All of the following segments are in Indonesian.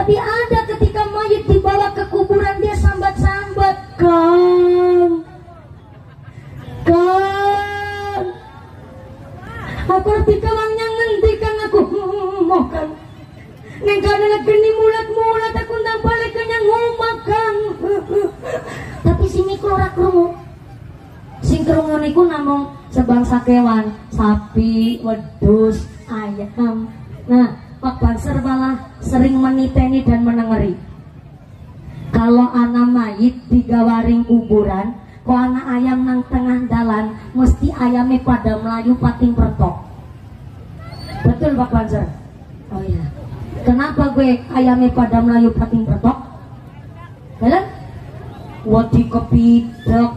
Tapi ada ketika mayit dibawa ke kuburan dia sambat-sambat, Kang, apa arti kalangnya ngendikan aku mokan neng kana geni mulat-mulat aku ndang balik kanya ngomakan. Tapi sing iku ora krungu. Sing krungu niku namung sebangsa kewan, sapi, wedhus, ayam. Nah, Pak Banser malah sering meniteni dan menengeri. Kalau anak mayit digawaring kuburan, kok anak ayam nang tengah dalan, mesti ayamnya pada melayu pating pertok. Betul Pak Banser? Oh iya. Kenapa gue ayamnya pada melayu pating pertok? Betul? Wadi kepidok.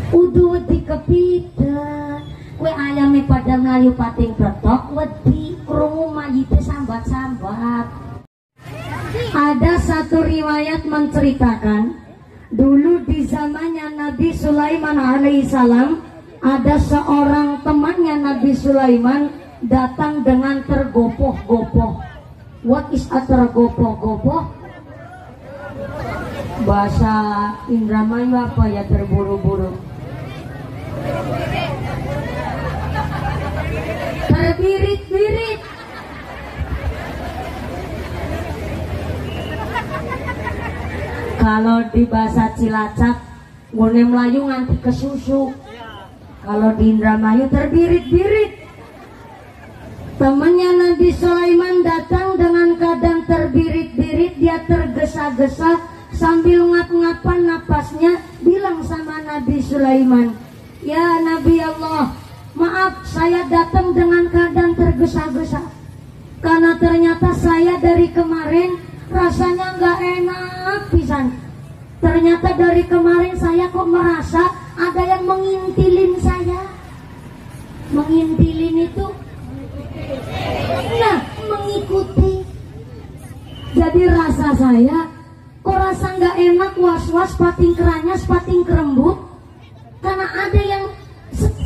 Udah wedi kepidok. Gue ayamnya pada melayu pating pertok, wedi krungu mayite sambat-sambat. Ada satu riwayat menceritakan, dulu di zamannya Nabi Sulaiman alaihissalam, ada seorang temannya Nabi Sulaiman datang dengan tergopoh-gopoh. What is a tergopoh-gopoh? Bahasa Indramayu apa ya, terburu-buru? Terbirit-birit. Kalau di bahasa Cilacap, ngone Melayu nganti ke susu. Kalau di Indramayu terbirit-birit. Temannya Nabi Sulaiman datang dengan keadaan terbirit-birit, dia tergesa-gesa sambil ngap-ngapan napasnya, bilang sama Nabi Sulaiman, ya Nabi Allah, maaf saya datang dengan keadaan tergesa-gesa karena ternyata saya dari kemarin rasanya nggak enak pisan. Ternyata dari kemarin saya kok merasa ada yang mengintilin saya. Mengintilin itu, nah, mengikuti. Jadi rasa saya kok rasa nggak enak, was-was, pating keranyas, pating kerembut, karena ada yang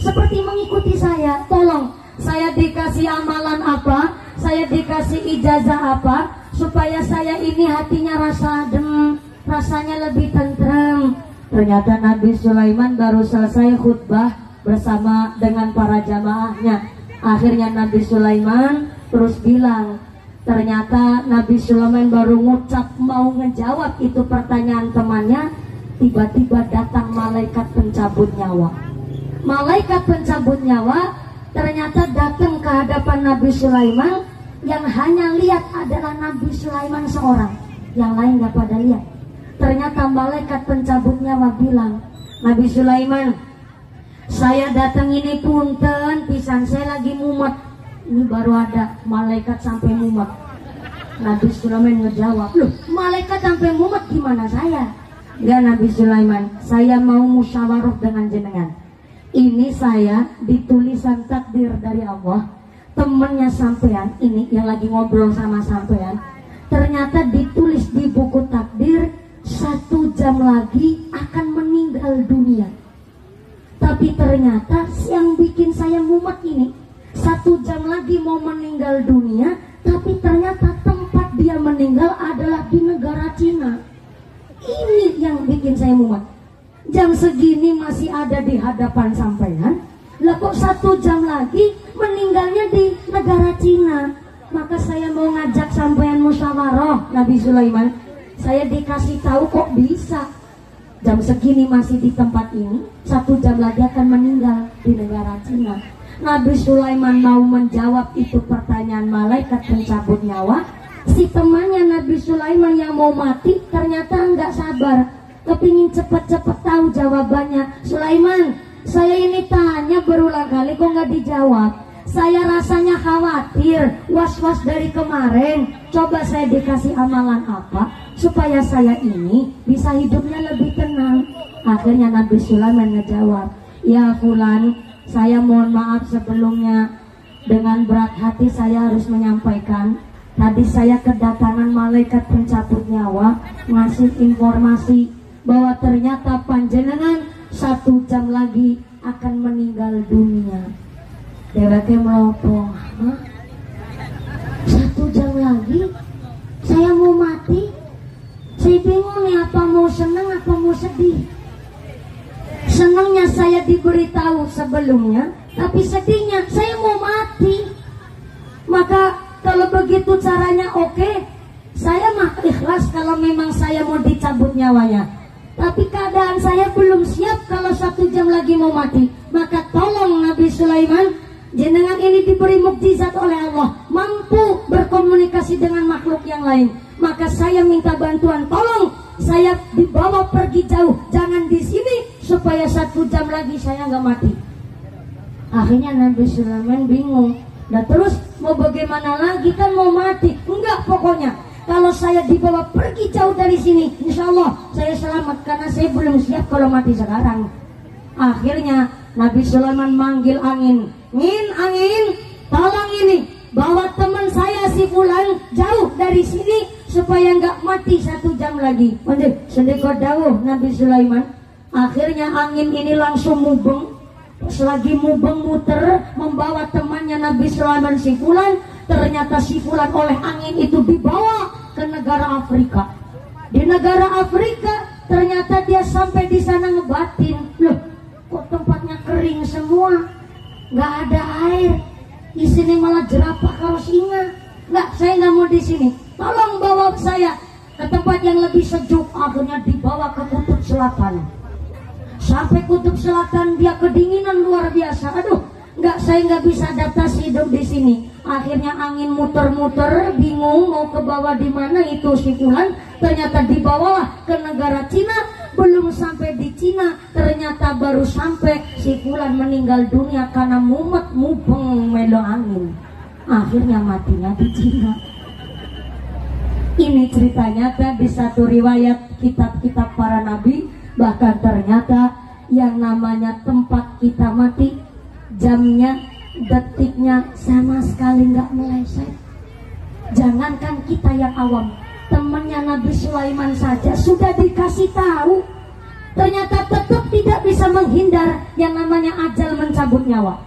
seperti mengikuti saya. Tolong, saya dikasih amalan apa, saya dikasih ijazah apa, supaya saya ini hatinya rasa adem, rasanya lebih tentrem. Ternyata Nabi Sulaiman baru selesai khutbah bersama dengan para jamaahnya. Akhirnya Nabi Sulaiman terus bilang, ternyata Nabi Sulaiman baru ngucap mau ngejawab itu pertanyaan temannya, tiba-tiba datang malaikat pencabut nyawa. Malaikat pencabut nyawa ternyata datang ke hadapan Nabi Sulaiman. Yang hanya lihat adalah Nabi Sulaiman seorang, yang lain gak pada lihat. Ternyata malaikat pencabut nyawa bilang, Nabi Sulaiman, saya datang ini punten pisan, saya lagi mumet. Ini baru ada malaikat sampai mumet. Nabi Sulaiman ngejawab, loh malaikat sampai mumet gimana saya? Enggak Nabi Sulaiman, saya mau musyawarah dengan jenengan. Ini saya ditulisan takdir dari Allah. Temennya sampean ini yang lagi ngobrol sama sampean, ternyata ditulis di buku takdir 1 jam lagi akan meninggal dunia. Tapi ternyata yang bikin saya mumet ini, 1 jam lagi mau meninggal dunia, tapi ternyata tempat dia meninggal adalah di negara Cina. Ini yang bikin saya mumet. Jam segini masih ada di hadapan sampean, lah kok 1 jam lagi meninggalnya di negara Cina. Maka saya mau ngajak sampean musyawarah Nabi Sulaiman. Saya dikasih tahu kok bisa jam segini masih di tempat ini, 1 jam lagi akan meninggal di negara Cina. Nabi Sulaiman mau menjawab itu pertanyaan malaikat pencabut nyawa. Si temannya Nabi Sulaiman yang mau mati ternyata nggak sabar, kepingin cepet-cepet tahu jawabannya. Sulaiman, saya ini tanya berulang kali kok nggak dijawab. Saya rasanya khawatir, was-was dari kemarin. Coba saya dikasih amalan apa supaya saya ini bisa hidupnya lebih tenang. Akhirnya Nabi Sulaiman ngejawab, ya fulan, saya mohon maaf sebelumnya. Dengan berat hati saya harus menyampaikan, tadi saya kedatangan malaikat pencabut nyawa ngasih informasi bahwa ternyata panjenengan 1 jam lagi akan meninggal dunia. Deweke melopong. Hah? 1 jam lagi saya mau mati. Saya bingung nih, apa mau senang apa mau sedih. Senangnya saya diberitahu sebelumnya, tapi sedihnya saya mau mati. Maka kalau begitu caranya oke, saya mah ikhlas kalau memang saya mau dicabut nyawanya. Tapi keadaan saya belum siap kalau 1 jam lagi mau mati. Maka tolong Nabi Sulaiman, jenengan ini diberi mukjizat oleh Allah, mampu berkomunikasi dengan makhluk yang lain. Maka saya minta bantuan, tolong saya dibawa pergi jauh, jangan di sini, supaya 1 jam lagi saya nggak mati. Akhirnya Nabi Sulaiman bingung. Nah terus mau bagaimana lagi, kan mau mati. Enggak, pokoknya kalau saya dibawa pergi jauh dari sini, insya Allah saya selamat, karena saya belum siap kalau mati sekarang. Akhirnya Nabi Sulaiman manggil angin. Angin, tolong ini bawa teman saya si Fulan jauh dari sini supaya nggak mati 1 jam lagi. Sedekah dawuh Nabi Sulaiman. Akhirnya angin ini langsung mubeng. Selagi mubeng muter membawa temannya Nabi Sulaiman si Fulan. Ternyata si Fulan oleh angin itu dibawa ke negara Afrika. Di negara Afrika ternyata dia sampai di sana ngebatin. Loh, kok tempatnya kering semua, nggak ada air. Di sini malah jerapah kalau singa. Nggak, saya nggak mau di sini. Tolong bawa saya ke tempat yang lebih sejuk. Akhirnya dibawa ke kutub selatan. Sampai kutub selatan dia kedinginan luar biasa. Aduh, saya nggak bisa adaptasi hidup di sini. Akhirnya angin muter-muter, bingung mau ke bawah di mana itu si Fulan. Ternyata dibawalah ke negara Cina. Belum sampai di Cina, ternyata baru sampai si Fulan meninggal dunia karena mumet mubeng melo angin. Akhirnya matinya di Cina. Ini cerita nyata di satu riwayat kitab-kitab para nabi. Bahkan ternyata yang namanya tempat kita mati, jamnya, detiknya sama sekali nggak meleset. Jangankan kita yang awam, temannya Nabi Sulaiman saja sudah dikasih tahu, ternyata tetap tidak bisa menghindar yang namanya ajal mencabut nyawa.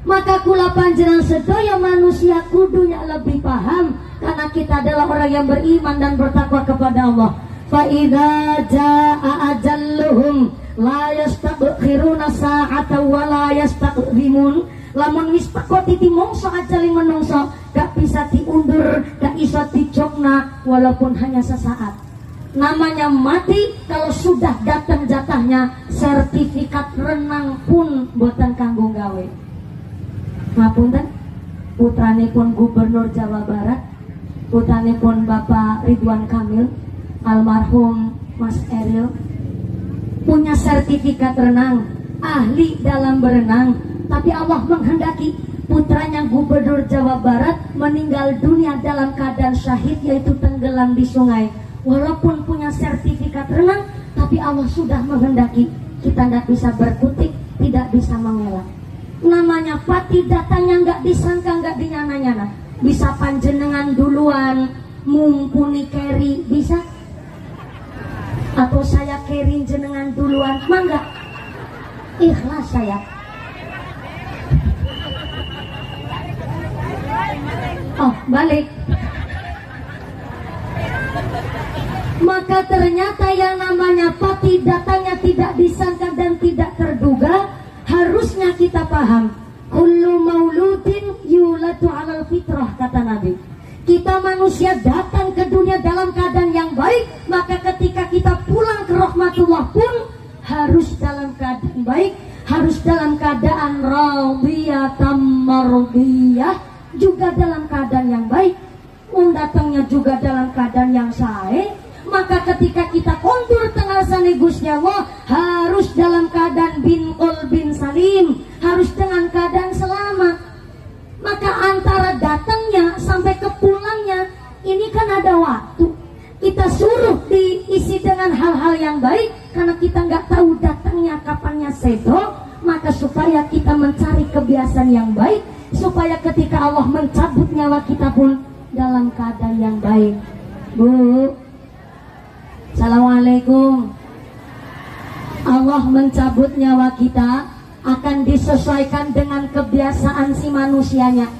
Maka kula panjenengan sedaya manusia kudunya lebih paham, karena kita adalah orang yang beriman dan bertakwa kepada Allah. Fa idza jaa ajalluhum la yastakhiruna sa'atan wa la yastaqdimun. Lamun wis teko titi mongso ajali menungso, gak bisa diundur, gak iso dijogna walaupun hanya sesaat. Namanya mati, kalau sudah datang jatahnya, sertifikat renang pun boten kanggo gawe. Ngapunten, putranipun Gubernur Jawa Barat, putranipun Bapak Ridwan Kamil, almarhum Mas Eril, punya sertifikat renang, ahli dalam berenang. Tapi Allah menghendaki putranya Gubernur Jawa Barat meninggal dunia dalam keadaan syahid, yaitu tenggelam di sungai. Walaupun punya sertifikat renang, tapi Allah sudah menghendaki. Kita tidak bisa berkutik, tidak bisa mengelak. Namanya pati datangnya nggak disangka, nggak dinyana-nyana. Bisa panjenengan duluan, mumpuni keri, bisa? Atau saya kerin jenengan duluan, mangga? Ikhlas saya. Oh, balik. Maka ternyata yang namanya pati datangnya tidak disangka dan tidak terduga. Harusnya kita paham, kullu mauludin yuladu alal fitrah, kata Nabi. Kita manusia datang ke dunia dalam keadaan yang baik, maka ketika kita pulang ke rahmatullah pun harus dalam keadaan baik, harus dalam keadaan radhiyatam mardiyah, juga dalam keadaan yang baik. Datangnya juga dalam keadaan yang sae. Maka ketika kita kontur tengah sana Gusti Allah, harus dalam keadaan bin qalbin salim, harus dengan keadaan selamat. Maka antara datangnya sampai ke pulangnya ini kan ada waktu. Kita suruh diisi dengan hal-hal yang baik, karena kita nggak tahu datangnya kapannya sedo. Maka supaya kita mencari kebiasaan yang baik, supaya ketika Allah mencabut nyawa kita pun dalam keadaan yang baik. Bu, Assalamualaikum. Allah mencabut nyawa kita, akan disesuaikan dengan kebiasaan si manusianya.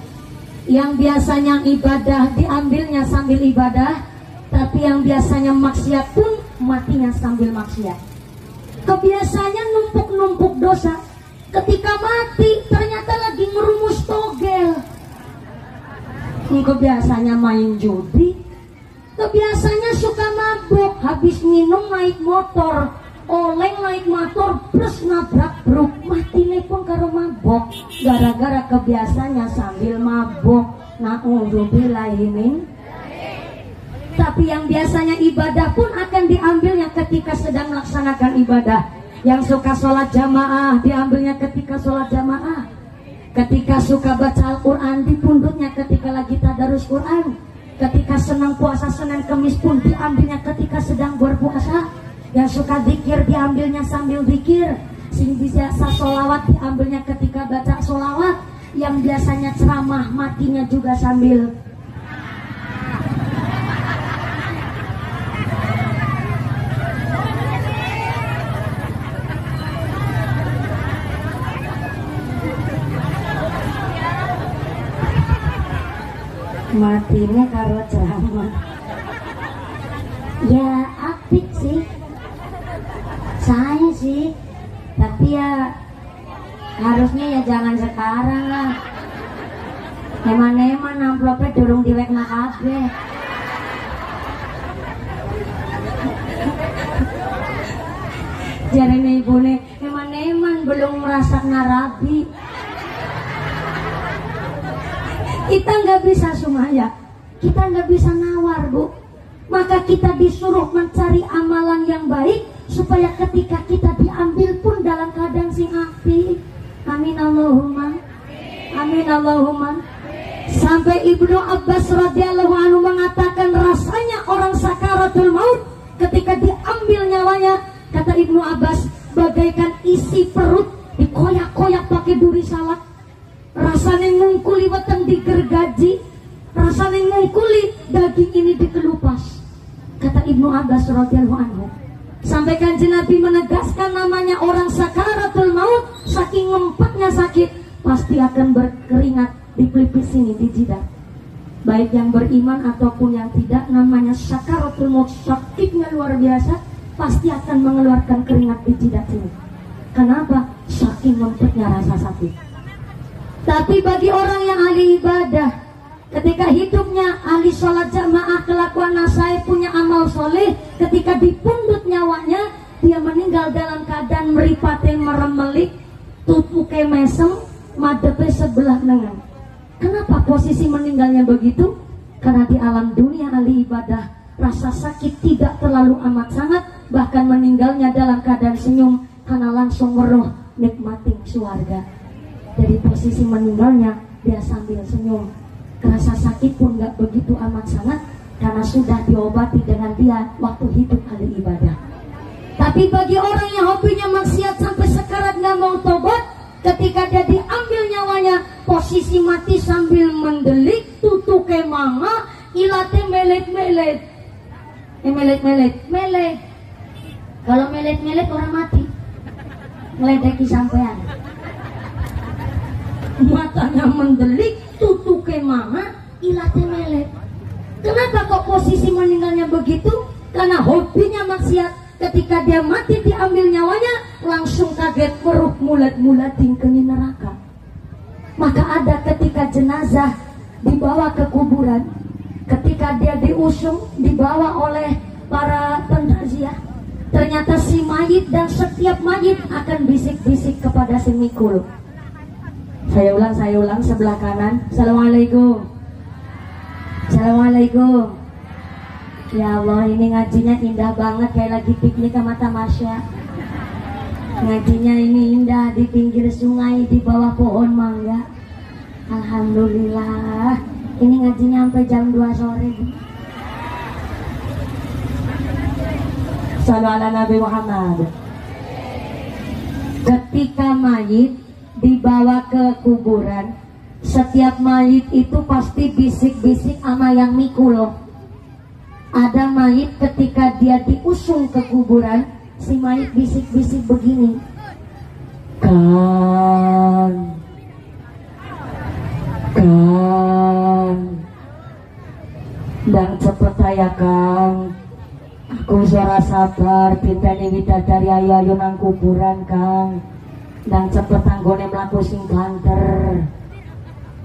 Yang biasanya ibadah diambilnya sambil ibadah, tapi yang biasanya maksiat pun matinya sambil maksiat. Kebiasaannya numpuk-numpuk dosa, ketika mati ternyata lagi ngerumus togel. Kebiasaannya main judi, kebiasaannya suka mabuk, habis minum naik motor, oleng naik motor plus nabrak bruk, mati pun karo mabok gara-gara kebiasaannya sambil mabok. Na'udzubillahimin. Tapi yang biasanya ibadah pun akan diambilnya ketika sedang melaksanakan ibadah. Yang suka sholat jamaah diambilnya ketika sholat jamaah. Ketika suka baca Al-Quran dipundutnya ketika lagi tadarus Quran. Ketika senang puasa Senin Kemis pun diambilnya ketika sedang berpuasa. Yang suka zikir diambilnya sambil zikir. Sing biasa sholawat diambilnya ketika baca sholawat. Yang biasanya ceramah matinya juga sambil. Matinya karo ceramah. Ya apik sih, saya sih, tapi ya harusnya ya jangan sekarang lah. Eman-eman amplopnya durung diwekna kabeh. Jarene ibune eman-eman belum merasa narabi. Kita nggak bisa sumaya, kita nggak bisa nawar, Bu. Maka kita disuruh mencari amalan yang baik supaya ketika kita diambil pun dalam keadaan sing apik. Amin Allahumma. Amin Allahumma. Sampai Ibnu Abbas radhiyallahu anhu mengatakan rasanya orang sakaratul maut ketika diambil nyawanya, kata Ibnu Abbas, bagaikan isi perut dikoyak-koyak pakai duri salak. Rasanya ngungkuli weteng digergaji, rasanya ngungkuli daging ini dikelupas. Kata Ibnu Abbas radhiyallahu anhu. Sampai Kanjeng Nabi menegaskan namanya orang sakaratul maut, saking ngempatnya sakit pasti akan berkeringat di pelipis sini, di jidat. Baik yang beriman ataupun yang tidak, namanya sakaratul maut, sakitnya luar biasa, pasti akan mengeluarkan keringat di jidat sini. Kenapa? Saking ngempatnya rasa sakit. Tapi bagi orang yang ahli ibadah, ketika hidupnya ahli sholat jamaah, kelakuan nasai, punya amal soleh, ketika dipundut nyawanya, dia meninggal dalam keadaan meripate meremelik, tutuke mesem, madepe sebelah lengan. Kenapa posisi meninggalnya begitu? Karena di alam dunia ahli ibadah, rasa sakit tidak terlalu amat sangat, bahkan meninggalnya dalam keadaan senyum, karena langsung meroh nikmatin surga. Dari posisi meninggalnya dia sambil senyum. Rasa sakit pun gak begitu amat sangat, karena sudah diobati dengan dia waktu hidup ahli ibadah. Tapi bagi orang yang hobinya maksiat sampai sekarat gak mau tobat, ketika dia diambil nyawanya, posisi mati sambil mendelik, tutuke manga, ilate melet-melet. Melet. Kalau melet-melet orang mati, ngeledeki sampean. Matanya mendelik, tutuke manga, ilate melet. Kenapa kok posisi meninggalnya begitu? Karena hobinya maksiat. Ketika dia mati diambil nyawanya, langsung kaget meruh mulat-mulat tingkeni neraka. Maka ada ketika jenazah dibawa ke kuburan, ketika dia diusung, dibawa oleh para pentakziah, ternyata si mayit dan setiap mayit akan bisik-bisik kepada si mikul. Saya ulang, sebelah kanan. Assalamualaikum. Assalamualaikum. Ya Allah, ini ngajinya indah banget, kayak lagi piknik sama tamasya. Ngajinya ini indah di pinggir sungai, di bawah pohon mangga. Alhamdulillah. Ini ngajinya sampai jam 2 sore. Shallallahu ala Nabi Muhammad. Ketika mayit dibawa ke kuburan, setiap mayit itu pasti bisik-bisik sama yang mikul. Ada mayit ketika dia diusung ke kuburan, si mayit bisik-bisik begini, Kang, ndang cepet ya Kang. Aku suara sabar bintani widadari ayu-ayu nang kuburan Kang. Ndang cepet anggone mlaku sing banter.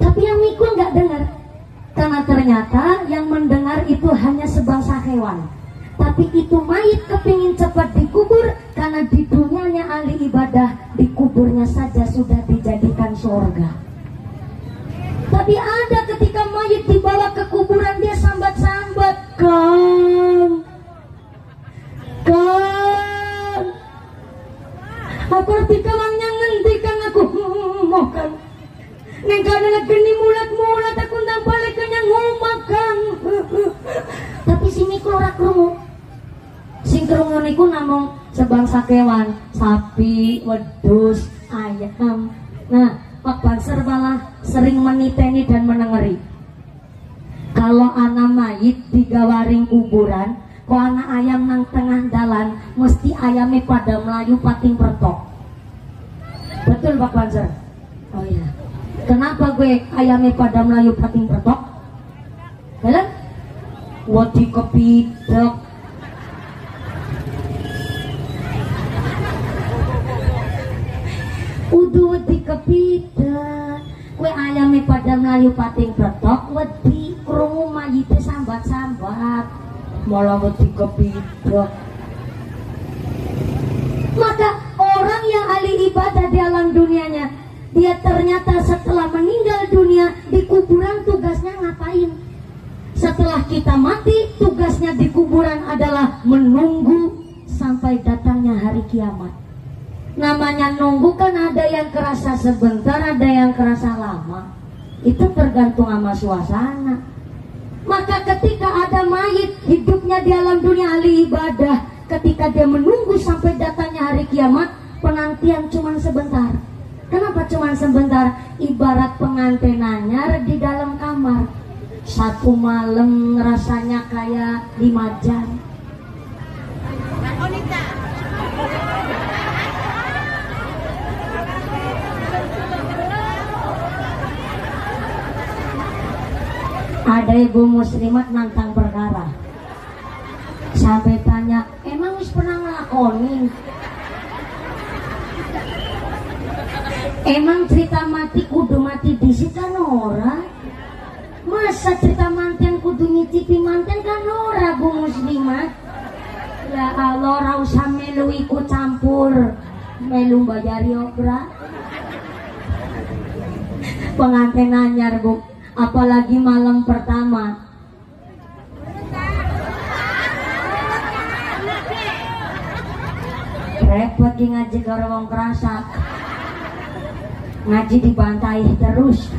Tapi yang mikul nggak dengar, karena ternyata yang mendengar itu hanya sebangsa hewan. Tapi itu mayit kepingin cepat dikubur, karena di dunianya ahli ibadah, dikuburnya saja sudah dijadikan surga. Tapi ada ketika mayit dibawa ke kuburan, dia sambat-sambat, Kang, aku ketika wangnya ngendikan aku makan. Neng kana geni mulat-mulat aku ndang balik kenyang ngomakan. Tapi si mikro ora krungu. Sing krungu niku namung sebangsa kewan, sapi, wedhus, ayam. Nah, Pak Banser malah sering meniteni dan menengeri. Kalau anak mayit digawaring kuburan, kok anak ayam nang tengah dalan, mesti ayamnya pada melayu pating pertok. Betul Pak Banser? Oh iya. Kenapa gue ayamnya pada melayu pating pertok? Helen? Wadi kepidok. Udah wadi kepidok. Gue ayamnya pada melayu pating pertok, wadi krungu mayite sambat-sambat. Malah wadi kepidok. Maka orang yang ahli ibadah di alam dunianya, dia ternyata setelah meninggal dunia di kuburan tugasnya ngapain? Setelah kita mati, tugasnya di kuburan adalah menunggu sampai datangnya hari kiamat. Namanya nunggu kan ada yang kerasa sebentar, ada yang kerasa lama. Itu tergantung sama suasana. Maka ketika ada mayit hidupnya di alam dunia ahli ibadah, ketika dia menunggu sampai datangnya hari kiamat, penantian cuma sebentar. Kenapa cuma sebentar? Ibarat pengantin anyar di dalam kamar. Satu malam rasanya kayak 5 jam. Ada ibu muslimat nantang perkara. Sampai tanya, emang wis pernah ngelakonin? Emang cerita mati kudu mati disit kan ora? Masa cerita manten kudu nyicipi manten kan ora bu muslimat? Ya Allah, ora usah melu ikut campur, melu bayar yogra. Pengantin anyar bu, apalagi malam pertama. Repot ngaji karo wong kerasa. Ngaji dibantai terus.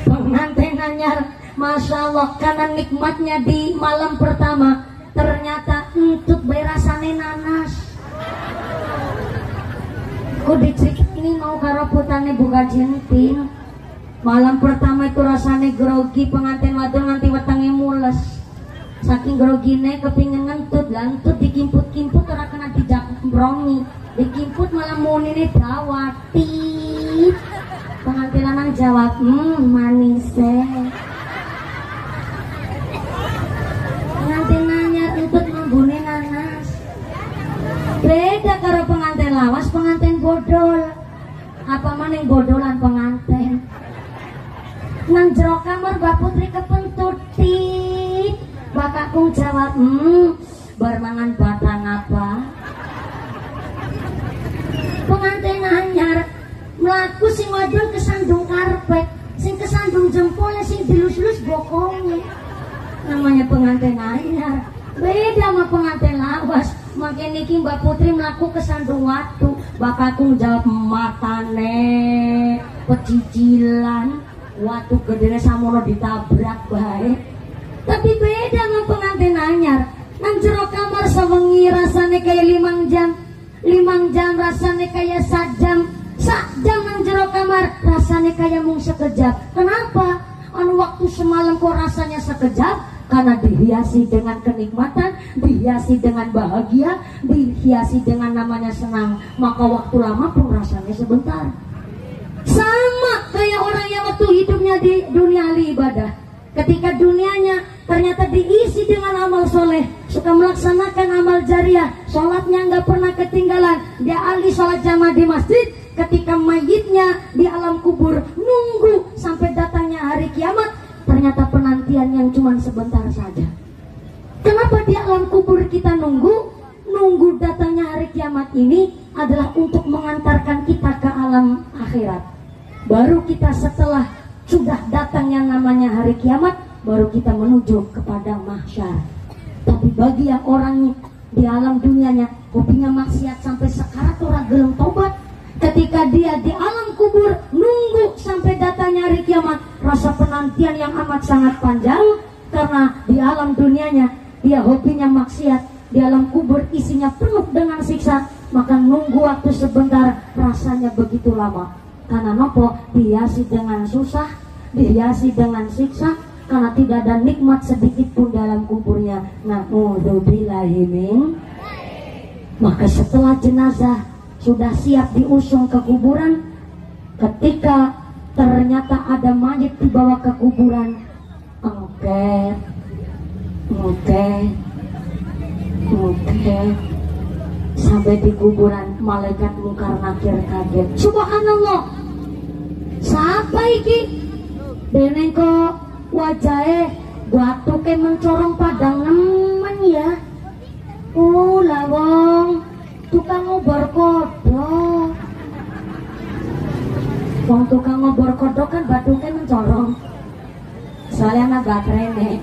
Pengantin anyar, masya Allah, karena nikmatnya di malam pertama, ternyata entut berasane nanas. Kok dicerit ini mau karaputane buka jenting. Malam pertama itu rasane grogi, pengantin wadon nganti wetenge mules. Saking grogine kepingin ngentut, lantut dikimput-kimput ora kena dijambrongi. Dikimput malah munine dawati. Pengantin lanang jawab, manis pengantin nanya entut membune nanas. Beda karo pengantin lawas, pengantin bodol. Apa maning bodolan pengantin. Nang jero kamar Mbak Putri kepentutit. Bakakku jawab, bermangan batang apa? Pengantin anyar melaku sing wadon kesandung karpet, sing kesandung jempolnya, sing dilus-lus bokongnya. Namanya pengantin anyar. Beda sama pengantin lawas. Makin niki Mbak Putri melaku kesandung watu. Bakakku jawab, matane pecicilan, watu gedene samono ditabrak bae. Tapi beda sama pengantin anyar. Nang jero kamar sewengi rasane kayak 5 jam. 5 jam rasane kayak 1 jam. 1 jam nang jero kamar rasane kayak mung sekejap. Kenapa? Anu waktu semalam kok rasanya sekejap, karena dihiasi dengan kenikmatan, dihiasi dengan bahagia, dihiasi dengan namanya senang, maka waktu lama pun rasanya sebentar. Sama kayak orang yang waktu hidupnya di dunia ahli ibadah, ketika dunianya ternyata diisi dengan amal soleh, suka melaksanakan amal jariah, sholatnya nggak pernah ketinggalan, dia ahli sholat jamaah di masjid. Ketika mayitnya di alam kubur nunggu sampai datangnya hari kiamat, ternyata penantian yang cuma sebentar saja. Kenapa di alam kubur kita nunggu datangnya hari kiamat ini adalah untuk mengantarkan kita ke alam akhirat. Baru kita setelah sudah datang yang namanya hari kiamat, baru kita menuju kepada mahsyar. Tapi bagi yang orangnya di alam dunianya kopinya maksiat sampai sekarat orang gelem tobat, ketika dia di alam kubur nunggu sampai datangnya hari kiamat, rasa penantian yang amat sangat panjang. Karena di alam dunianya dia hobinya maksiat, di alam kubur isinya penuh dengan siksa, maka nunggu waktu sebentar rasanya begitu lama. Karena nopo dihiasi dengan susah, dihiasi dengan siksa, karena tidak ada nikmat sedikit pun dalam kuburnya. Na'udzubillahi min. Maka setelah jenazah sudah siap diusung ke kuburan, ketika ternyata ada mayit dibawa ke kuburan, oke, sampai di kuburan malaikat Munkar Nakir kaget. Subhanallah, siapa iki? Dene kok wajahe batuke mencorong padang nemen ya. Oh lawong tukang ngobor kodok. Wong tukang ngobor kodok kan batuke mencorong. Soalnya anak gatrene.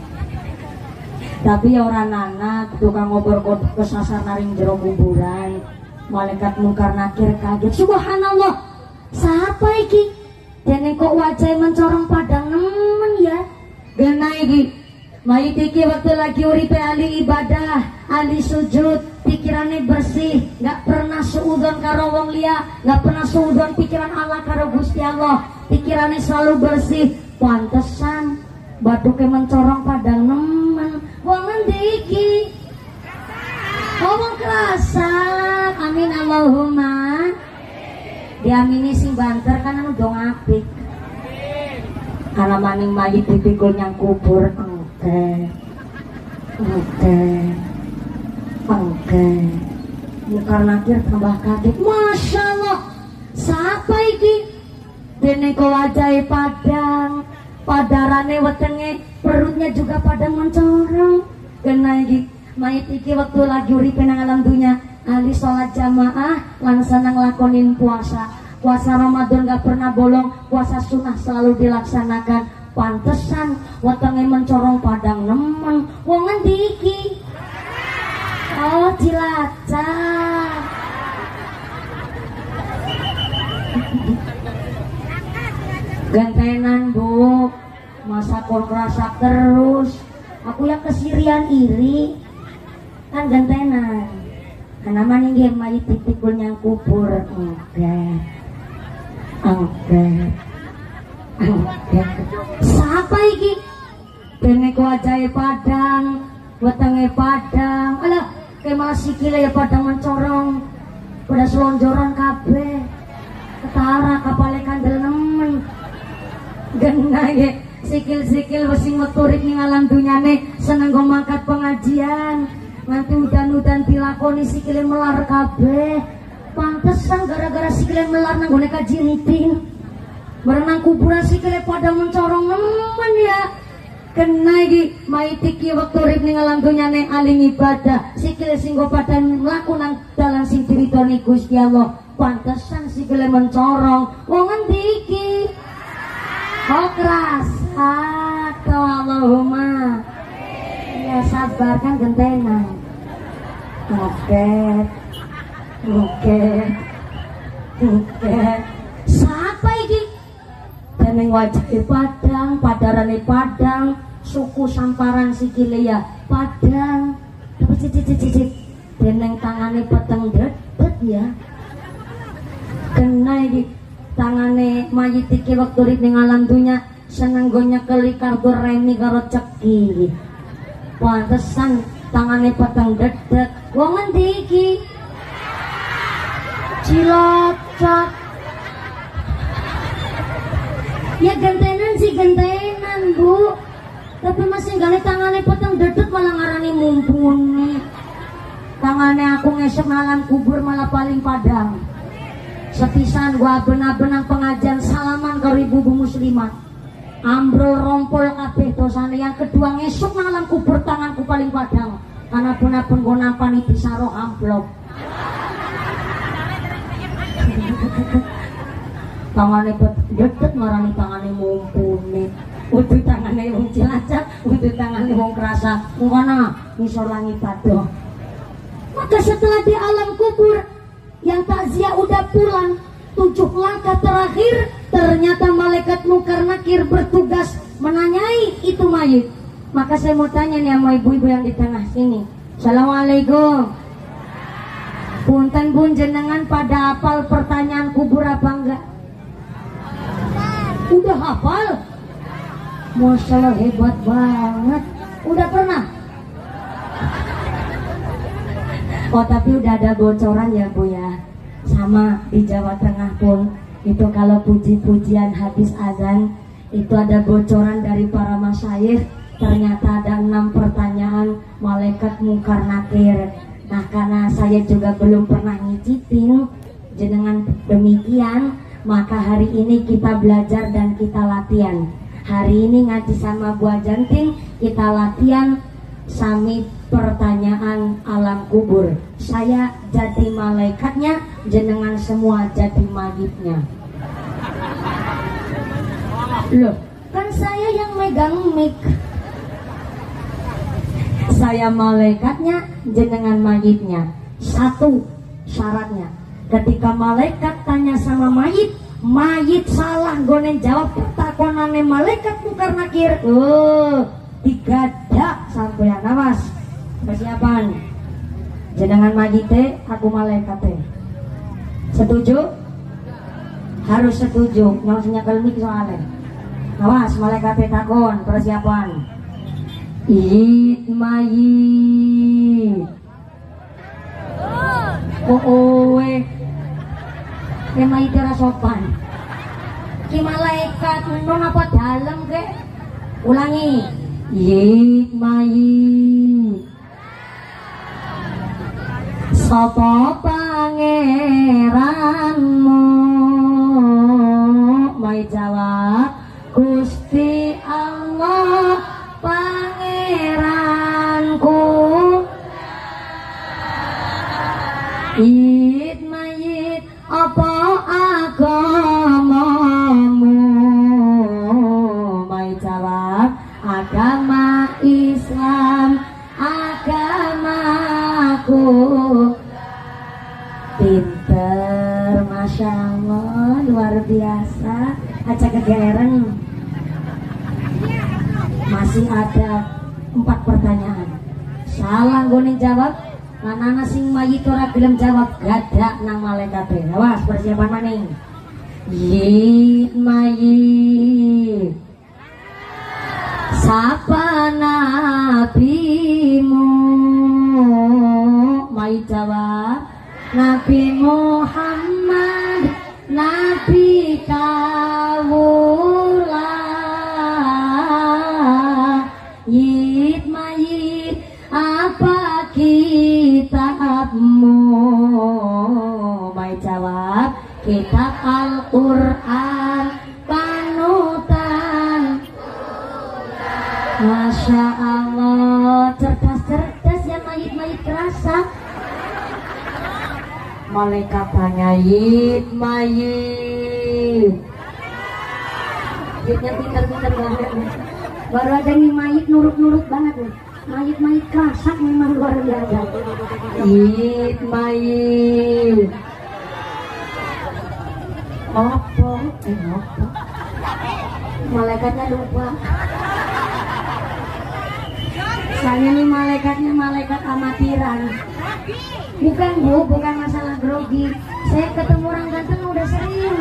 Tapi orang anak tukang ngobor kodok kesasar naring jero kuburan. Malaikat Munkar Nakir kaget. Subhanallah, siapa iki? Dene kok wajah mencorong padang nemen ya. Gena iki mayit iki waktu lagi uripe ahli ibadah, ahli sujud, pikirannya bersih, gak pernah suudon karo wong liya, gak pernah suudon pikiran Allah karo Gusti Allah, pikirannya selalu bersih. Pantesan batuke mencorong padang nemen. Wong endi iki? Ngomong kerasak. Amin Allahumma. Diamini sing banter kan anu dong apik. Karena maning mayit dipikul yang kubur. Munkar Nakir tambah kaget. Masya Allah, siapa iki? Dene ko wajahe padang, padarane wetenge, perutnya juga padang mencorong. Kena iki mayit iki waktu lagi uripe nang alam dunya, ahli sholat jamaah, langsana nglakonin puasa. Puasa Ramadan gak pernah bolong, puasa sunnah selalu dilaksanakan. Pantesan wetenge mencorong padang nemen. Wong endi iki? Oh, Cilacap. Gentenan Bu, masa kon kerasak terus. Aku yang kesirian iri kan gentenan. Karena maning dia mayit dipikul yang kubur. Siapa iki? Dene ku wajahe padang, wetenge padang. Alah, kayak malah sikile ya padang mencorong. Pada selonjoran kabeh. Ketara kapale kandel nemen. Genah ye, sikil-sikil wesing meturik ning alam dunyane, seneng go mangkat pengajian. Nanti udan-udan dilakoni sikile melar kabeh. Pantesan gara-gara sikile melar nang gone kaji nitin. Berenang kuburan sikile pada mencorong nemen ya. Kena iki mayit iki waktu urip ning alam dunyane aling ibadah, sikile sing go pada mlaku nang dalan sing diridhoni Gusti Allah. Pantesan sikile mencorong. Wong endi iki? Oh keras. Allahumma. Ya sabar kan gentenan. Oke. Siapa iki? Deneng wajahe padang, padarane padang, suku samparan sikile ya padang. Tapi cicit. Deneng tangane peteng dredeg ya. Kena iki tangane mayit iki waktu urip ning alam dunya seneng go nyekeli kartu remi karo ceki. Pantesan tangannya peteng dedek. Wong ngendi iki? Cilacap. Ya gentenan sih gentenan Bu, tapi masih gak tangannya peteng dedek malah ngarani mumpuni. Tangannya aku ngesek nalan kubur malah paling padang. Sepisan gua benang-benang pengajian salaman ke ibu-ibu muslimat. Ambrol rompol kabeh dosane. Yang kedua ngesuk nalan kubur tanganku paling padang. Karena pun gua nampani bisa roh amplop. Tangannya dedek marani tangannya mumpuni. Udah tangannya wong Cilacap, udah tangannya wong Kerasa. Ngana ngisor langit padoh. Maka setelah di alam kubur yang takziah udah pulang, 7 langkah terakhir ternyata malaikat Munkar Nakir bertugas menanyai itu mayit. Maka saya mau tanya nih sama ibu-ibu yang di tengah sini. Assalamualaikum. Punten bun jenengan pada hafal pertanyaan kubur apa enggak? Udah hafal? Masya Allah hebat banget. Udah pernah? Oh tapi udah ada bocoran ya Bu ya. Sama di Jawa Tengah pun itu kalau puji-pujian habis azan itu ada bocoran dari para masyayikh. Ternyata ada 6 pertanyaan malaikat Munkar Nakir. Nah karena saya juga belum pernah ngicipin jenengan demikian, maka hari ini kita belajar dan kita latihan. Hari ini ngaji sama Bu Janting, kita latihan sami pertanyaan alam kubur. Saya jadi malaikatnya, jenengan semua jadi mayitnya. Loh, kan saya yang megang mic. Saya malaikatnya, jenengan mayitnya. 1 syaratnya, ketika malaikat tanya sama mayit, mayit salah gonen jawab pertakonane malaikat Munkar Nakir. Digadak sampeyan awas. Persiapan. Jenengan mayite, aku malaikate. Setuju? Harus setuju. Nyosnya kelmik soalnya. Awas malaikate takon, persiapan. It mayit. Owe. Ke mayit ora sopan. Ki malaikat nang apa dalem ke? Ulangi. Yit mayit. Sapa pangeranmu? Mai jawab Gusti Allah pangeranku. Yit mayit apa agamamu? Mai jawab agama Islam, agamaku. Pinter, Masya Allah, luar biasa. Aja kegeeran. Masih ada 4 pertanyaan. Salah gue jawab. Nana sing mayit ora gelem jawab, gadak nang malaikate. Awas persiapan maning. Yit mayit. Sapa nabimu? Mai jawab Nabi Muhammad, Nabi kawula. Yit mayit apa kitabmu? Mai jawab kitab Al-Quran panutan. Masya Allah, cerdas-cerdas ya mayit-mayit Kerasa. Malaikat tanya yit mayit. Yitnya pinter-pinter banget nih. Baru ada nih mayit nurut-nurut banget nih. Mayit-mayit Kerasa memang luar biasa. Yit mayit. Apa? Apa? Malaikatnya lupa. Saya nih malaikatnya malaikat amatiran. Bukan Bu, bukan masalah grogi. Saya ketemu orang ganteng udah sering.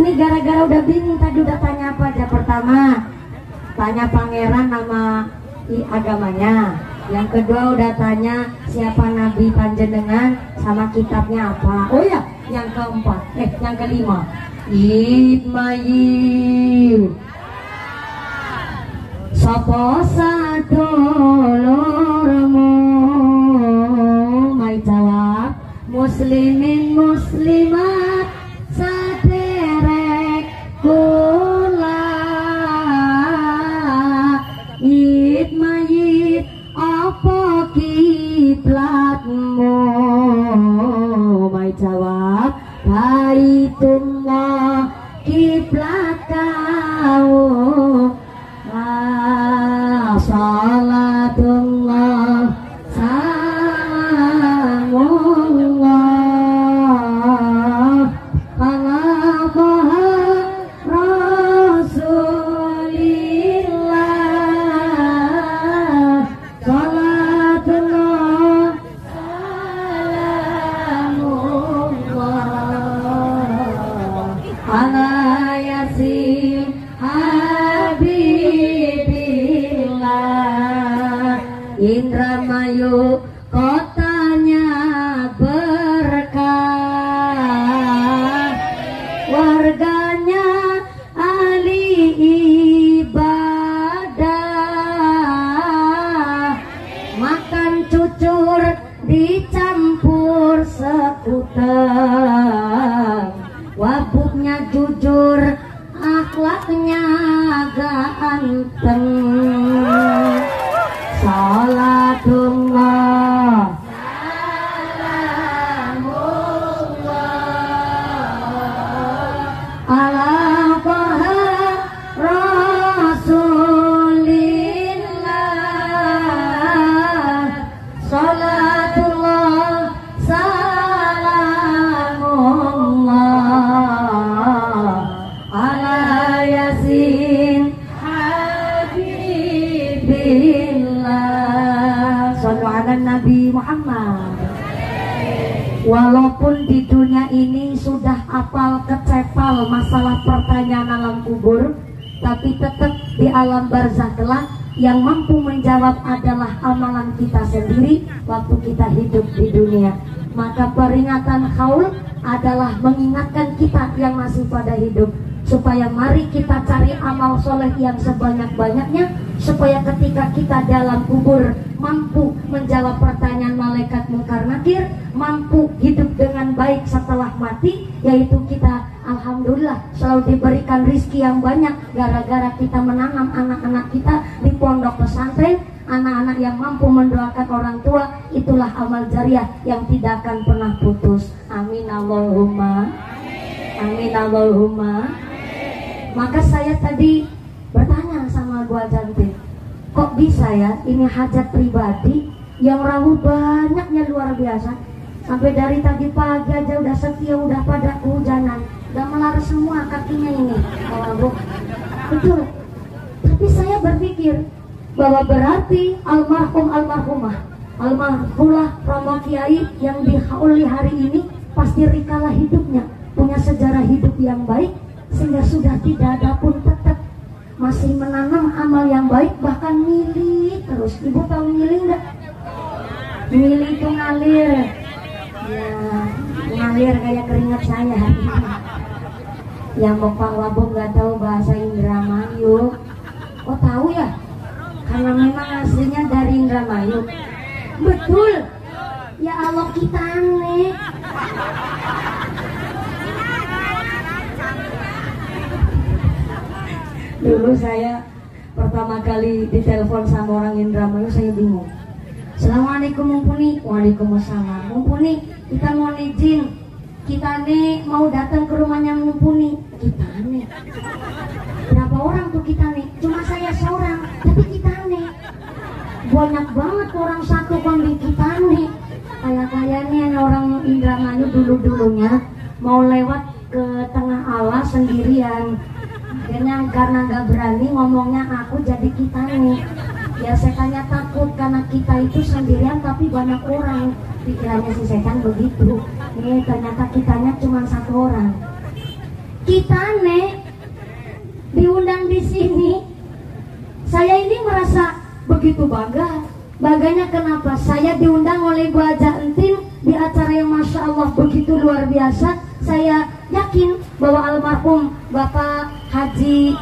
Ini gara-gara udah bingung tadi udah tanya apa aja. Pertama, tanya pangeran nama agamanya. Yang kedua udah tanya siapa nabi panjenengan sama kitabnya apa. Oh ya, yang keempat, yang kelima, Itmayi Sopo sadolormu. Mai jawab, muslimin muslimat saderek kula. Itmayi apa kiblatmu? Mai jawab, Baitullah kiblat kau. Salatullah salamullah ala Rasulillah. Salatullah salamullah ala yasin Indramayu kotanya berkah, warganya ahli ibadah, makan cucur dicampur sekuteng, wabuknya jujur akhlaknya ganteng. Salatullah salamullah ala Rasulillah. Salatullah salamullah ala yasin Nabi Muhammad. Walaupun di dunia ini sudah apal kecepal masalah pertanyaan alam kubur, tapi tetap di alam barzakh kelak yang mampu menjawab adalah amalan kita sendiri waktu kita hidup di dunia. Maka peringatan haul adalah mengingatkan kita yang masih pada hidup, supaya mari kita cari amal soleh yang sebanyak-banyaknya, supaya ketika kita dalam kubur mampu menjawab pertanyaan malaikat mungkar nakir, mampu hidup dengan baik setelah mati, yaitu kita alhamdulillah selalu diberikan rizki yang banyak gara-gara kita menanam anak-anak kita di pondok pesantren. Anak-anak yang mampu mendoakan orang tua, itulah amal jariah yang tidak akan pernah putus. Amin Allahumma amin Allahumma. Maka saya tadi bertanya sama gua Jantin, kok bisa ya ini hajat pribadi yang rawu banyaknya luar biasa, sampai dari tadi pagi aja udah setia, udah pada kehujanan, udah melar semua kakinya ini. Oh, betul. Tapi saya berpikir bahwa berarti almarhumah almarhumah Romo Kiai yang dihauli hari ini pasti rikalah hidupnya punya sejarah hidup yang baik, sehingga sudah tidak ada pun tetap masih menanam amal yang baik, bahkan milih terus. Ibu tahu milih enggak? Milih itu ngalir, ya ngalir kayak keringat saya. Yang Bapak Wabung nggak tahu bahasa Indramayu, oh tahu ya? Karena memang aslinya dari Indramayu. Betul. Ya Allah, kita aneh. Dulu saya pertama kali ditelepon sama orang Indramayu, saya bingung. Assalamualaikum Mumpuni. Waalaikumsalam. Mumpuni, kita mau izin, kita nih mau datang ke rumahnya Mumpuni. Kita nih berapa orang tuh kita nih? Cuma saya seorang, tapi kita nih banyak banget orang satu kambing kita nih. Kayaknya orang Indramayu dulunya mau lewat ke tengah alas sendirian. Akhirnya karena nggak berani ngomongnya aku, jadi kita nih. Ya setannya takut karena kita itu sendirian tapi banyak orang. Pikirannya si setan begitu. Nih ternyata kitanya cuma satu orang. Kita nih diundang di sini Saya ini merasa begitu bangga. Bangganya kenapa? Saya diundang oleh Bu Haja Entin di acara yang Masya Allah begitu luar biasa. Saya yakin bahwa almarhum Bapak Haji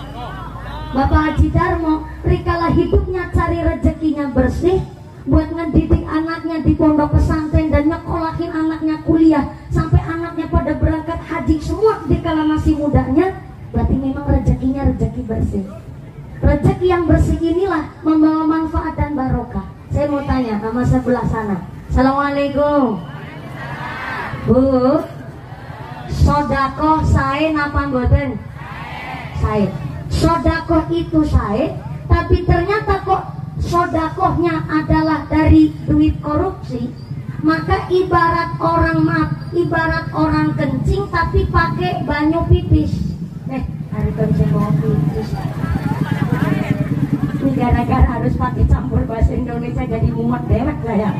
Darmo rikala hidupnya cari rezekinya bersih buat ngedidik anaknya di pondok pesantren dan nyekolahin anaknya kuliah sampai anaknya pada berangkat haji semua di kala masih mudanya. Berarti memang rezekinya rezeki bersih. Rezeki yang bersih inilah membawa manfaat dan barokah. Saya mau tanya sama sebelah sana. Assalamualaikum Bu, sodakoh sae napa mboten? Sae. Sodakoh itu sae, tapi ternyata kok sodakohnya adalah dari duit korupsi. Maka ibarat orang kencing tapi pakai banyu pipis. Hari kencing bawa pipis. Ini gara-gara harus pakai campur bahasa Indonesia jadi mumet dewek lah ya.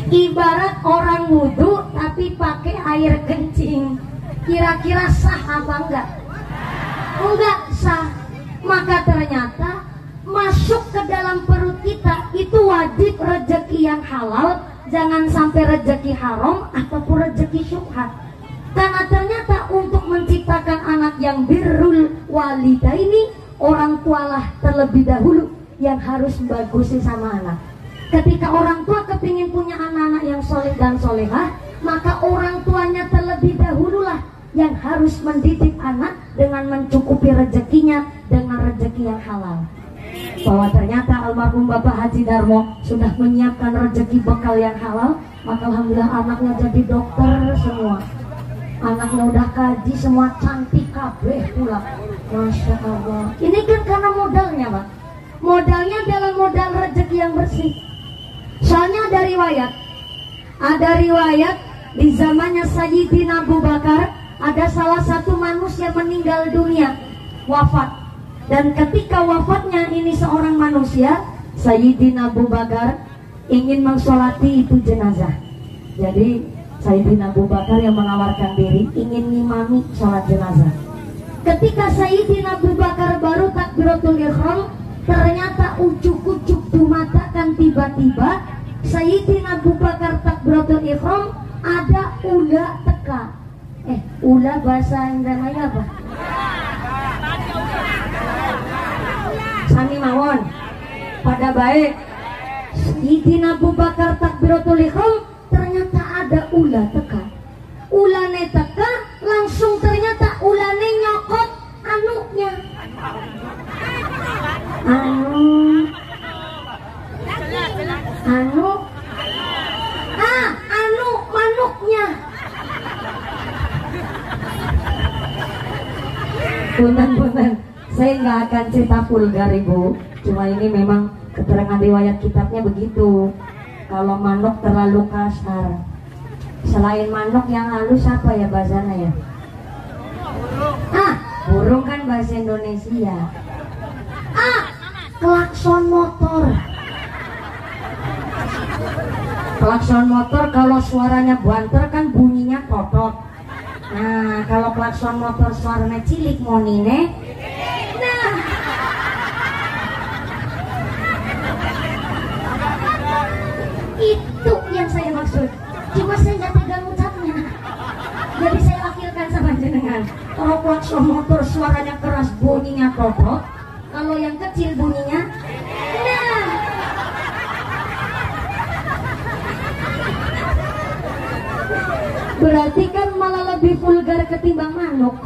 Ibarat orang wudhu tapi pakai air kencing. Kira-kira sah apa enggak? Enggak sah. Maka ternyata masuk ke dalam perut kita itu wajib rezeki yang halal. Jangan sampai rezeki haram ataupun rezeki syubhat. Karena ternyata untuk menciptakan anak yang birrul walidaini, orang tualah terlebih dahulu yang harus bagusin sama anak. Ketika orang tua kepingin punya anak-anak yang soleh dan solehah, maka orang tuanya terlebih dahululah yang harus mendidik anak dengan mencukupi rezekinya dengan rezeki yang halal. Bahwa ternyata almarhum Bapak Haji Darmo sudah menyiapkan rezeki bekal yang halal, maka alhamdulillah anaknya jadi dokter semua. Anaknya udah kaji semua, cantik kabeh pula. Masya Allah. Ini kan karena modalnya Pak. Modalnya adalah modal rezeki yang bersih. Soalnya ada riwayat di zamannya Sayyidina Abu Bakar, ada salah satu manusia meninggal dunia, wafat. Dan ketika wafatnya ini seorang manusia, Sayyidina Abu Bakar ingin mensolati itu jenazah. Jadi Sayyidina Abu Bakar yang menawarkan diri ingin ngimami sholat jenazah. Ketika Sayyidina Abu Bakar baru takbiratul ihram, ternyata ujuk-ujuk dumatakan tiba-tiba Sayyidina Abu Bakar takbiratul ihram ada ula teka. Ula bahasa Indonesia apa? Sami mawon. Pada baik. Sayyidina Abu Bakar takbiratul ihram ternyata ada ula teka. Ulane teka, langsung ternyata ulane nyokot anuknya. Anu manuknya. Punten, saya nggak akan cerita vulgar Ibu. Cuma ini memang keterangan riwayat kitabnya begitu. Kalau manuk terlalu kasar. Selain manuk yang halus apa ya bahasanya ya? Burung kan bahasa Indonesia. Klakson motor. Klakson motor kalau suaranya banter kan bunyinya kotot. Nah, kalau klakson motor suaranya cilik monine. Nah, itu yang saya maksud. Cuma saya nggak tegang ucapnya. Jadi saya wakilkan sama jenengan. Kalau klakson motor suaranya keras bunyinya kotot. Kalau yang kecil bunyinya. Nah, berarti kan malah lebih vulgar ketimbang manuk.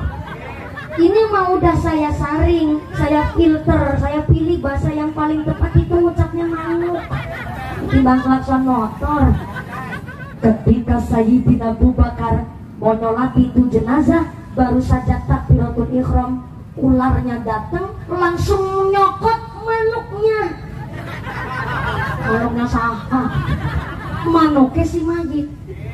Ini mau udah saya saring, saya filter, saya pilih bahasa yang paling tepat itu ucapnya manuk ketimbang klakson motor. Ketika Sayyidina Abu Bakar mau nyolati itu jenazah, baru saja takbiratul ihram, ularnya datang langsung nyokot manuknya. Manuknya saha? Manuknya si mayit.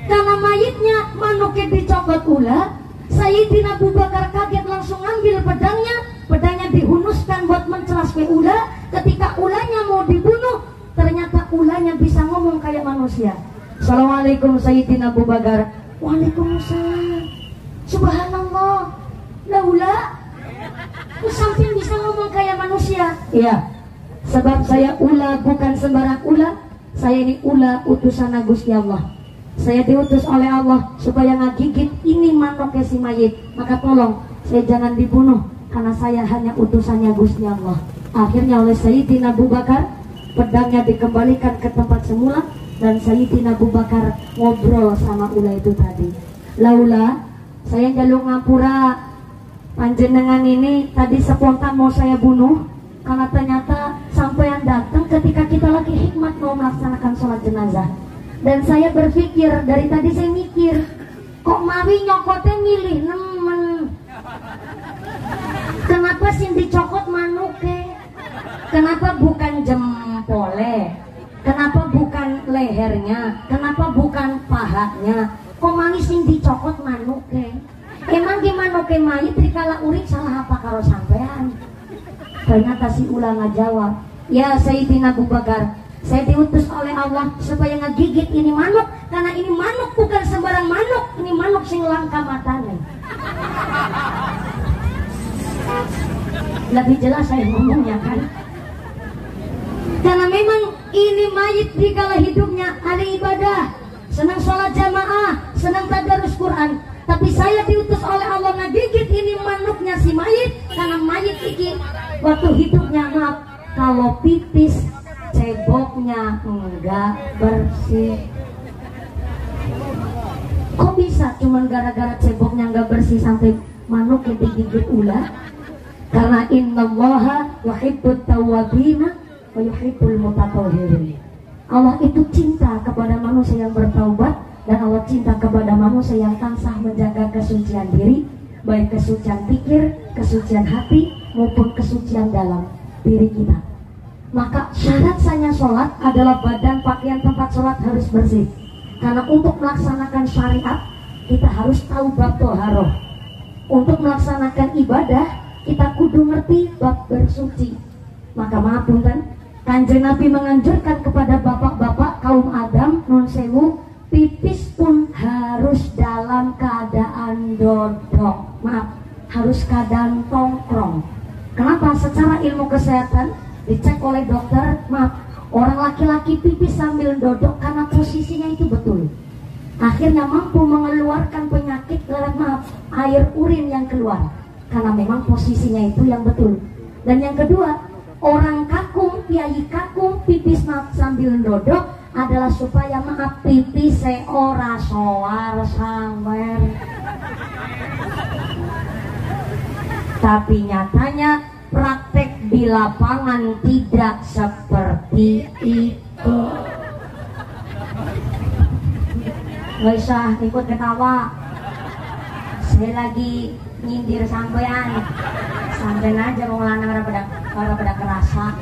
Karena mayitnya manuknya dicokot ular, Sayyidina Abu Bakar kaget langsung ambil pedangnya dihunuskan buat mencelas ke ular. Ketika ulanya mau dibunuh, ternyata ulanya bisa ngomong kayak manusia. Assalamualaikum Sayyidina Abu Bakar. Waalaikumsalam. Subhanallah. Lah ular, sampai bisa ngomong kayak manusia. manusia. Iya. Sebab saya ula bukan sembarang ula. Saya ini ula utusan Gusti Allah. Saya diutus oleh Allah supaya ngagigit ini manuknya si mayit. Maka tolong saya jangan dibunuh, karena saya hanya utusannya Gusti Allah. Akhirnya oleh Sayyidina Abu Bakar, pedangnya dikembalikan ke tempat semula, dan Sayyidina Abu Bakar ngobrol sama ula itu tadi. Laula, saya jaluk ngapura, panjenengan ini tadi spontan mau saya bunuh, karena ternyata sampean datang ketika kita lagi hikmat mau melaksanakan sholat jenazah. Dan saya berpikir, dari tadi saya mikir, kok mari nyokotnya milih nemen, kenapa sih dicokot manuke, kenapa bukan jempole, kenapa bukan lehernya, kenapa bukan pahanya, kok mari sih dicokot manuke. Emang gimana ke mayit rikala urik salah apa karo sampean? Ternyata si ula ngajawab, ya Sayyidina Abu Bakar, saya diutus oleh Allah supaya ngegigit ini manuk, karena ini manuk bukan sembarang manuk, ini manuk sing langka matane. Lebih jelas saya ngomongnya kan, karena memang ini mayit di kala hidupnya ada ibadah, senang sholat jamaah, senang tadarus Quran. Tapi saya diutus oleh Allah ngegigit ini manuknya si mayit, karena mayit ini waktu hidupnya maaf, kalau pipis ceboknya enggak bersih. Kok bisa cuman gara-gara ceboknya enggak bersih sampai manuknya digigit ular? Karena innallaha yuhibbut tawwabina wa yuhibbul mutatahhirin. Allah itu cinta kepada manusia yang bertaubat, dan Allah cinta kepada manusia yang tansah menjaga kesucian diri, baik kesucian pikir, kesucian hati, maupun kesucian dalam diri kita. Maka syarat sahnya sholat adalah badan, pakaian, tempat sholat harus bersih. Karena untuk melaksanakan syariat kita harus tahu bab toharoh. Untuk melaksanakan ibadah kita kudu ngerti bab bersuci. Maka maaf punten, Kanjeng Nabi menganjurkan kepada bapak-bapak kaum Adam non sewu, pipis pun harus dalam keadaan dodok. Maaf, harus keadaan tongkrong. Kenapa? Secara ilmu kesehatan dicek oleh dokter, maaf, orang laki-laki pipis sambil dodok karena posisinya itu betul. Akhirnya mampu mengeluarkan penyakit lewat maaf, air urin yang keluar, karena memang posisinya itu yang betul. Dan yang kedua, orang kakung, piyayi kakung pipis maaf sambil dodok adalah supaya maaf pipis ora soar sawer. Tapi nyatanya praktek di lapangan tidak seperti itu. Gak usah ikut ketawa, saya lagi nyindir sampean. Sampean aja mau lanang pada kerasa.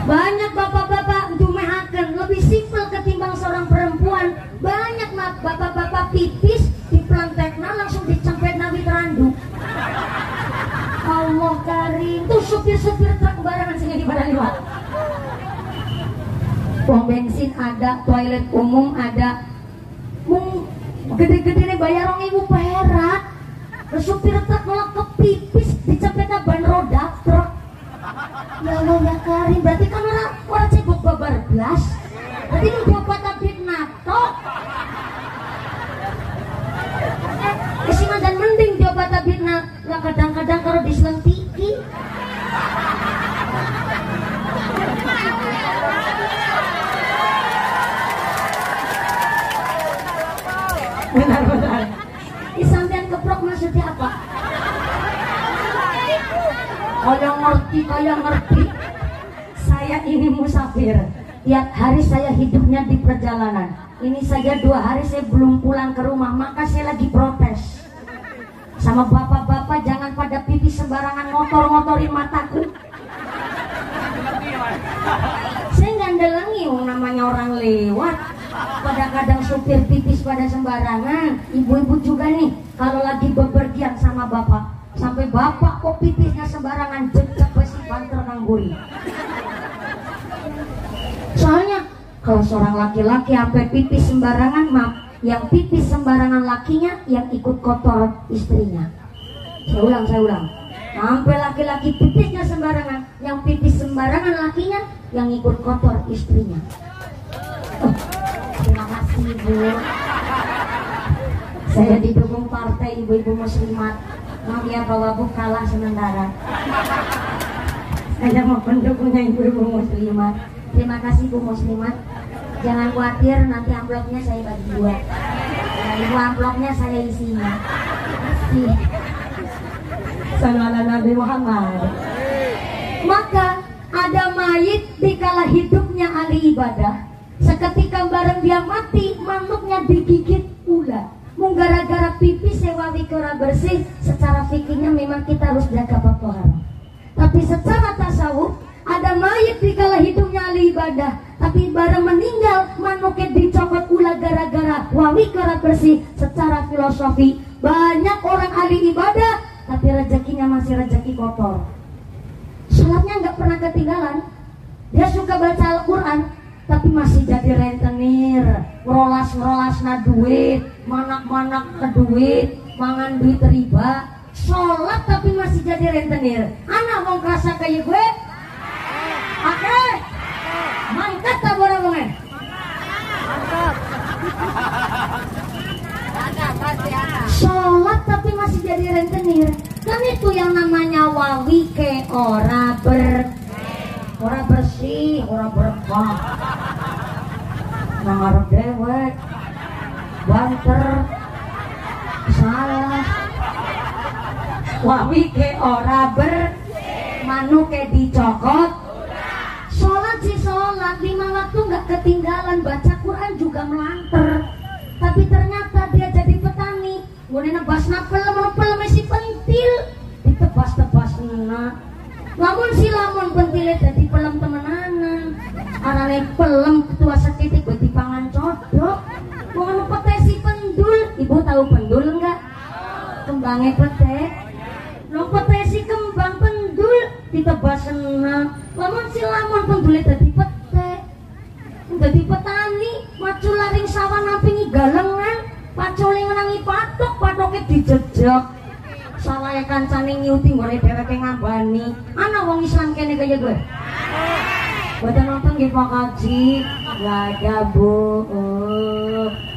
Banyak bapak-bapak dumehaken lebih simpel ketimbang seorang perempuan. Banyak bapak-bapak pipis di plantekna langsung dicempet nabi terandu. Allah karim, tuh supir-supir truk barangan sini di pada lewat. Pom bensin ada, toilet umum ada. Gede-gede nih bayar 2.000 perak. Supir truk malah kepipis dicempet ban roda truk. Ya Allah ya karim, berarti kan orang cebok babar blas. Berarti ini diobat tabit nato. Si mandan mending diobat tabit nato. Lah kadang-kadang kalau diselentiki. Benar-benar. Disampean keprok maksudnya apa? Kayak ngerti. Saya ini musafir. Tiap hari saya hidupnya di perjalanan. Ini saja 2 hari saya belum pulang ke rumah, maka saya lagi protes sama bapak-bapak, jangan pada pipis sembarangan, ngotor-ngotorin mataku. Saya nggak ndelengi namanya orang lewat. Kadang-kadang supir pipis pada sembarangan. Ibu-ibu juga nih kalau lagi bepergian sama bapak, sampai bapak kok pipisnya sembarangan, jejak besi banter nangguri. Soalnya kalau seorang laki-laki sampai pipis sembarangan, maaf, yang pipis sembarangan lakinya, yang ikut kotor istrinya. Saya ulang. Sampai laki-laki pipisnya sembarangan, yang pipis sembarangan lakinya, yang ikut kotor istrinya. Terima kasih Bu. Saya didukung partai ibu-ibu muslimat. Maaf ya bahwa Bu kalah sementara. Saya mau pendukungnya ibu-ibu muslimat. Terima kasih Bu muslimat. Jangan khawatir, nanti amplopnya saya bagi dua. Ibu amplopnya saya isinya. Sallallahu Nabi Muhammad. Maka ada mayit dikala hidupnya ahli ibadah, seketika bareng dia mati, makhluknya digigit ular. Mung gara-gara pipis sewawi ora bersih, secara fikihnya memang kita harus jaga tohara. Tapi secara tasawuf, ada mayit dikala hidupnya ahli ibadah, tapi bareng meninggal manuknya dicopot ular gara-gara wawi ora bersih. Secara filosofi, banyak orang ahli ibadah tapi rezekinya masih rezeki kotor. Sholatnya nggak pernah ketinggalan. Dia suka baca Al-Quran, tapi masih jadi rentenir, ngerolas na duit, manak-manak ke duit, mangan duit riba. Sholat tapi masih jadi rentenir. Anak mau kerasa kayak gue? Oke, mangkat tak boleh ngomongin. Sholat tapi masih jadi rentenir. Kan itu yang namanya wawi ke ora bersih, ora berkah. Ngarep dewek, banter, salah. Wawi ke ora manu ke dicokot. Sholat sih sholat, 5 waktu nggak ketinggalan, baca Quran juga melanter. Tapi ternyata dia jadi petani. Gue nebas pelem si pentil, ditebas-tebas enak. Lamun si lamun pentilnya jadi pelem temenanan. Anane pelem ketua setitik gue dipangan codok. Gue ngepete si pendul. Ibu tahu pendul enggak? Kembangnya pete. Lo pete si kembang pendul, ditebas enak. Lamun si lamun pendulnya jadi pete, jadi petani, macu laring sawah nampingi galengan, paculi ngenangi patoknya dijejak. Salah ya kancane nyuting boleh dheweke ngambani. Ana wong Islam kene kaya gue. Boten nonton nggih Pak Haji. Enggak ada Bu.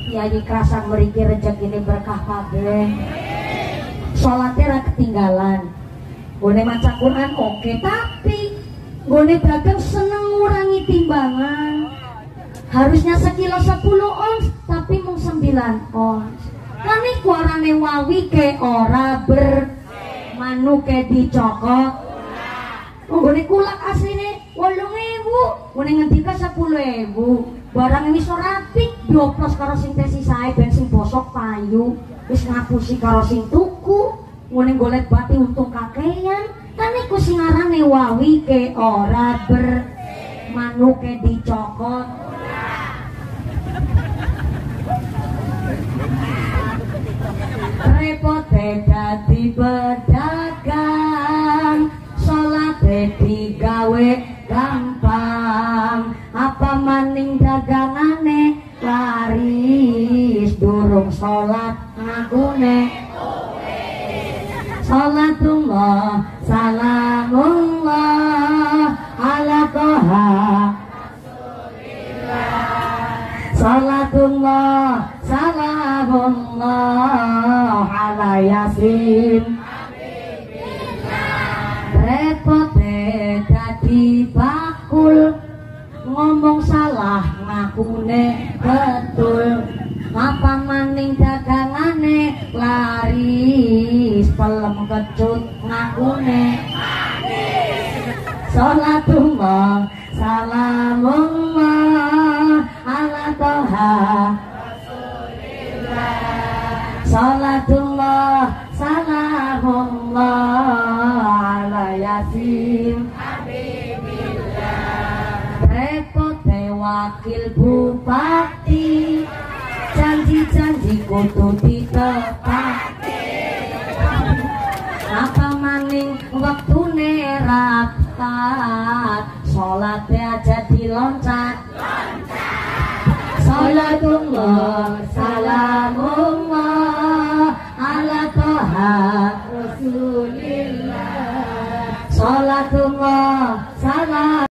Kiai kerasa mriki rezekine berkah kabeh. Salate ra ketinggalan. Gone maca Quran oke, tapi gone dagang seneng ngurangi timbangan. Harusnya sekilo 10 ons, tapi mung 9 ons. Kami kuarane wawi ke ora manu ke dicokot. Gone kulak asline 8.000, gone ngendika 10.000. Barang ini sorapik dioplos karo sing tesi sae ben sing bosok payu. Wis ngapusi karo sing tuku, ngene golek bati untung kakean. Kan iku sing arane wawi ke ora manu ke dicokot. Repote dadi pedagang, salate digawe gampang. Apa maning dagangane laris, durung salat ngakune. Salatullah salamullah ala toha salatullah salamullah ala yasin. Repote dadi bakul, ngomong salah ngakune betul. Apa maning dagangane laris, pelem kecut ngakune. Salatullah salamullah ala toha salatullah salamullah ala yasin. Repote wakil bupati, janji-janji kudu ditepati. Apa maning waktune rapat, sholatnya aja diloncat. Salatullah salamullah ala toha rasulillah. warahmatullah.